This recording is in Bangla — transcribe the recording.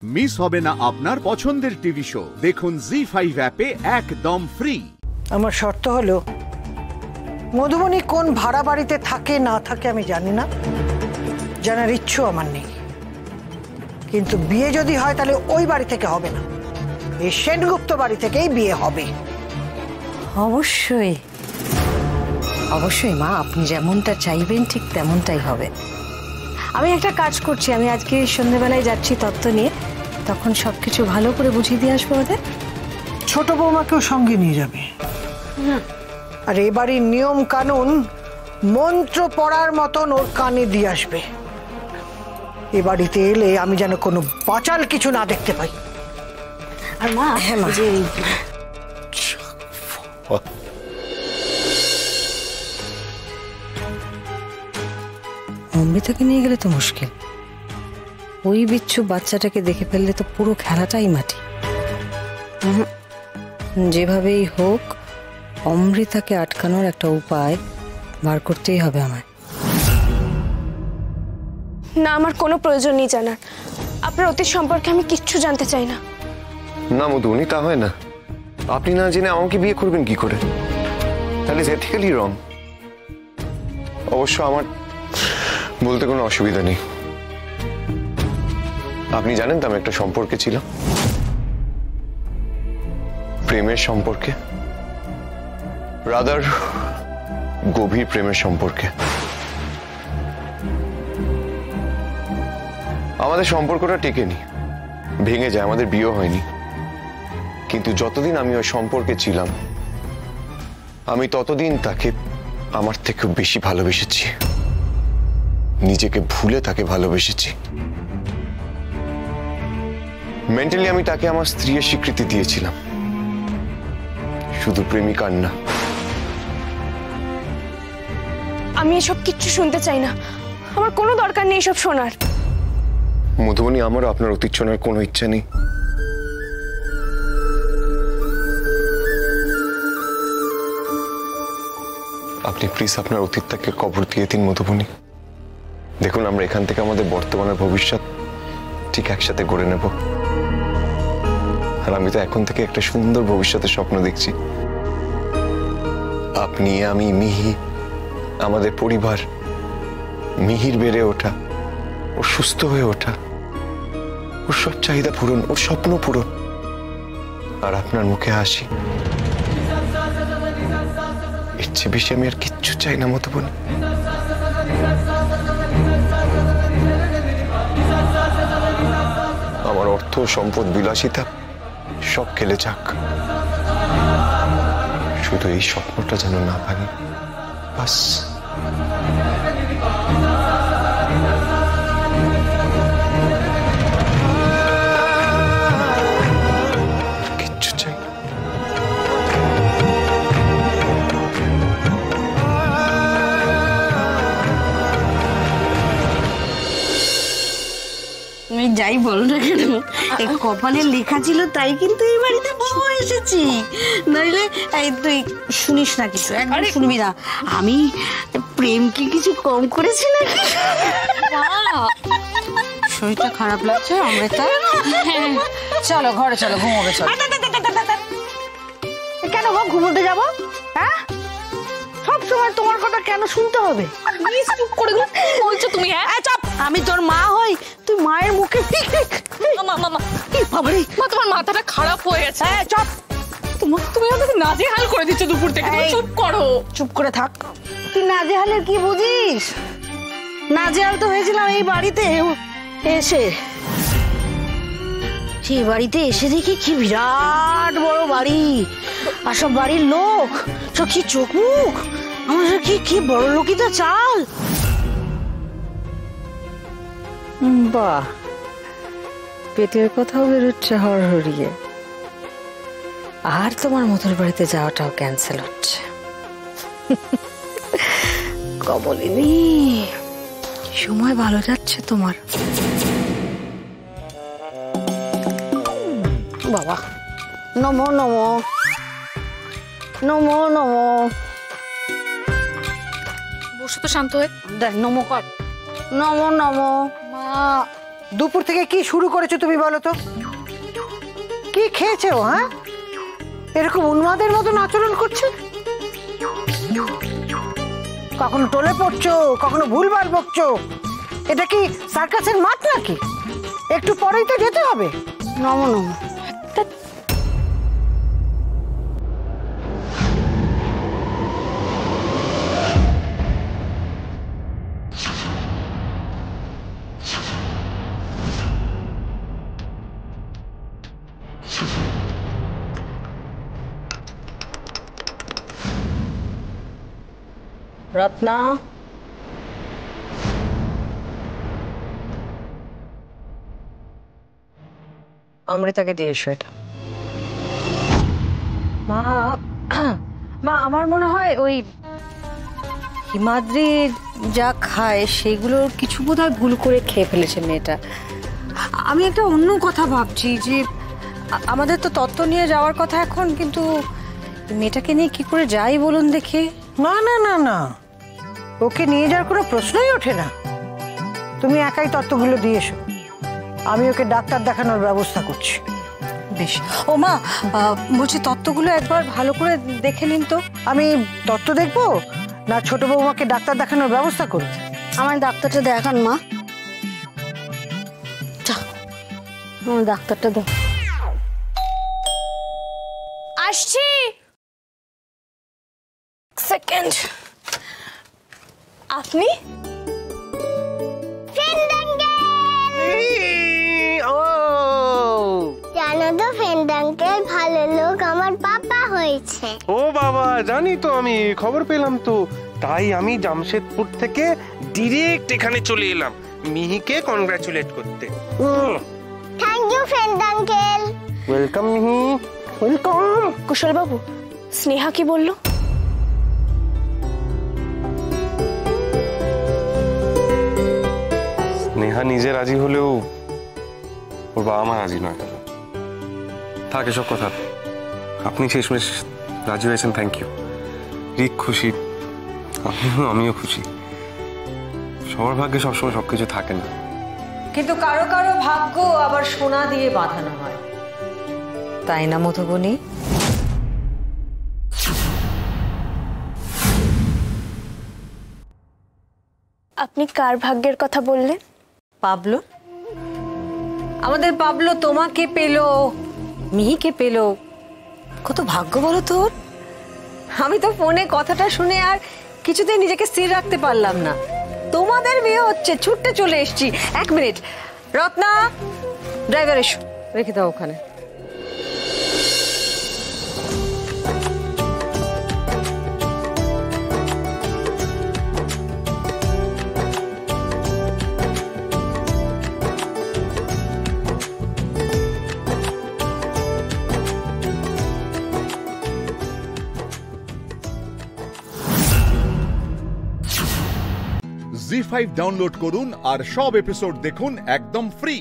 মিস হবে না আপনার পছন্দের টিভি শো। দেখুন জি5 অ্যাপে একদম ফ্রি। আমার শর্ত হলো মধুবনী কোন ভাড়া বাড়িতে থাকে না থাকে আমি জানি না, জানার ইচ্ছু আমার নেই, কিন্তু বিয়ে যদি হয় তাহলে ওই বাড়ি থেকে হবে না, এই সেনগুপ্ত বাড়ি থেকেই বিয়ে হবে। অবশ্যই অবশ্যই মা, আপনি যেমনটা চাইবেন ঠিক তেমনটাই হবে। আমি একটা কাজ করছি, আমি আজকে সন্ধ্যেবেলায় যাচ্ছি তত্ত্ব নিয়ে, তখন সবকিছু ভালো করে বুঝিয়ে দিয়ে আসবো ওদের। ছোট বৌমাকেও সঙ্গে নিয়ে যাবে। আর এ বাড়ির নিয়ম কানুন মন্ত্র পড়ার মতন ওর কানে দিয়ে আসবে। এ বাড়িতে এলে আমি যেন কোনো বাচাল কিছু না দেখতে পাই। আর মা, হ্যাঁ মা, যে অমৃতাকে নিয়ে গেলে তো মুশকিল, ওই বিচ্ছু বাচ্চাটাকে দেখে ফেললে তো পুরো খেলাটাই মাটি। যেভাবেই হোক অমৃতাকে আটকানোর একটা উপায় বার করতেই হবে আমায়। না, আমার কোনো প্রয়োজন নেই জানার। আপনার অতীত সম্পর্কে আমি কিচ্ছু জানতে চাই না। না মধুবনী, তা হয় না। আপনি না জেনে আমাকে বিয়ে করবেন কি করে? তাহলে এথিক্যালি রং। অবশ্য আমার বলতে কোনো অসুবিধা নেই। আপনি জানেন তো আমি একটা সম্পর্কে ছিলাম, প্রেমের সম্পর্কে, রাদার গভীর প্রেমের সম্পর্কে। আমাদের সম্পর্কটা টেকেনি, ভেঙে যায়, আমাদের বিয়ে হয়নি। কিন্তু যতদিন আমি ওই সম্পর্কে ছিলাম আমি ততদিন তাকে আমার থেকেও বেশি ভালোবেসেছি, নিজেকে ভুলে তাকে ভালোবেসেছি। মেন্টালি আমি তাকে আমার স্ত্রীর স্বীকৃতি দিয়েছিলাম, শুধু প্রেমিকার না। আমি এসব কিচ্ছু শুনতে চাই না, আমার কোনো দরকার নেই এসব শোনার। মধুবনী, আমারও আপনার অতীত শোনার কোনো ইচ্ছা নেই। আপনি প্লিজ আপনার অতীতটাকে কবর দিয়ে দিন মধুবনী। দেখুন, আমরা এখান থেকে আমাদের বর্তমানের ভবিষ্যৎ ঠিক একসাথে গড়ে নেব। আর আমি তো এখন থেকে একটা সুন্দর ভবিষ্যতের স্বপ্ন দেখছি। আপনি, আমি, মিহি, আমাদের পরিবার, মিহির বেড়ে ওঠা, ওর সুস্থ হয়ে ওঠা, ওর সব চাহিদা পূরণ, ওর স্বপ্ন পূরণ, আর আপনার মুখে হাসি। এর চেয়ে বেশি আমি আর কিচ্ছু চাই না মধুবনী। আমার অর্থ, সম্পদ, বিলাসিতা সব খেলে যাক, শুধু এই স্বপ্নটা যেন না ভাঙে, বাস। কিচ্ছু চাই না। আমি যাই বল না কেন, এই কপালে লেখা ছিল তাই কিন্তু এই বাড়িতে বউ এসেছি, নইলে এই তুই শুনিস না কিছু, একদম শুনবি না। আমি প্রেম কি কিছু কম করেছি নাকি? শরীরটা খারাপ লাগছে অমৃতা, চলো ঘরে চলো, ঘুমোবে চলো। কেন গো ঘুমোতে যাবো? হ্যাঁ, সব সময় তোমার কথা কেন শুনতে হবে? চুপ করে বলছো তুমি? হ্যাঁ, আমি তোর মা হই, তুই মায়ের মুখে তোমার মাথাটা খারাপ হয়ে গেছে। হ্যাঁ চপ, তুমি আমাকে নাজেহাল করে দিচ্ছ দুপুর থেকে। চুপ করো, চুপ করে থাক। তুই নাজেহালের কি বুঝিস? নাজেহাল তো হয়েছিলাম এই বাড়িতে এসে। সেই বাড়িতে এসে দেখি কি বিরাট বড় বাড়ি, আর সব বাড়ির লোক সব কি চোখ মুখ, আমার কি কি বড় লোকই তো চাল। বাহ, পেটের কথাও বেরোচ্ছে হড়হড়িয়ে, আর তোমার মধুর বাড়িতে যাওয়াটাও ক্যান্সেল হচ্ছে। কমলিনী, সময় ভালো যাচ্ছে তোমার। বাবা, নমো নমো নমো নমো। বসে তো শান্ত হয়ে দেখ, নমো কর। নমো নমো। মা, দুপুর থেকে কি শুরু করেছো তুমি বলো তো? কি খেয়েছে ও? হ্যাঁ, এরকম উন্মাদের মতন আচরণ করছে। কখনো টলে পড়ছো, কখনো ভুলভাল বকছো। এটা কি সার্কাসের মাঠ নাকি? একটু পরেই তো যেতে হবে। নম নম। রত্না, অমৃতাকে দিয়ে এসো এটা। মা মা আমার মনে হয় ওই হিমাদ্রি যা খায় সেগুলোর কিছু বোধহয় ভুল করে খেয়ে ফেলেছে মেয়েটা। আমি একটা অন্য কথা ভাবছি যে আমাদের তো তত্ত্ব নিয়ে যাওয়ার কথা এখন, কিন্তু মেয়েটাকে নিয়ে কি করে যাই বলুন দেখি। না না না না, ওকে নিয়ে যাওয়ার কোনো প্রশ্নই ওঠে না। তুমি একাই তত্ত্বগুলো দিয়ে এসো, আমি ওকে ডাক্তার দেখানোর ব্যবস্থা করছি। বেশ। ও মা, বলছি তত্ত্বগুলো একবার ভালো করে দেখে নিন তো। আমি তত্ত্ব দেখবো না ছোট বৌমাকে ডাক্তার দেখানোর ব্যবস্থা করব? আমার ডাক্তারটা দেখান মা। আমার ডাক্তারটা দেখ। আসছি। সেকেন্ড। আপনি? জানো তো ফ্রেন্ড আঙ্কেল, ভালো লোক আমার পাপা হয়েছে। ও বাবা, জানি তো, আমি খবর পেলাম তো, তাই আমি জামশেদপুর থেকে ডিরেক্ট এখানে চলে এলাম মিহিকে কনগ্রাচুলেট করতে। Thank you friend uncle. Welcome Mihi, welcome. Kushal বাবু, স্নেহা কি বললো? স্নেহা নিজে রাজি হলেও ওর বাবা মা রাজি নয়। থাকে সব কথা, আপনি শেষমেশ রাজি হয়েছেন, থ্যাংক ইউ। রিক খুশি, আমিও খুশি। সবার ভাগ্যে সবসময় সবকিছু থাকে না, কিন্তু কারো কারো ভাগ্য আবার সোনা দিয়ে বাঁধানো হয়, তাই না মধুবনী? আপনি কার ভাগ্যের কথা বললেন? পাবলো, আমাদের পাবলো তোমাকে পেলো, মিহিকে পেলো। কত ভাগ্য বলো তোর। আমি তো ফোনে কথাটা শুনে আর কিছুতেই নিজেকে স্থির রাখতে পারলাম না। তোমাদের বিয়ে হচ্ছে, ছুটতে চলে এসেছি। 1 মিনিট রত্না, ড্রাইভার এসো, রেখে দাও ওখানে। জি5 ডাউনলোড করুন আর সব এপিসোড দেখুন একদম ফ্রি।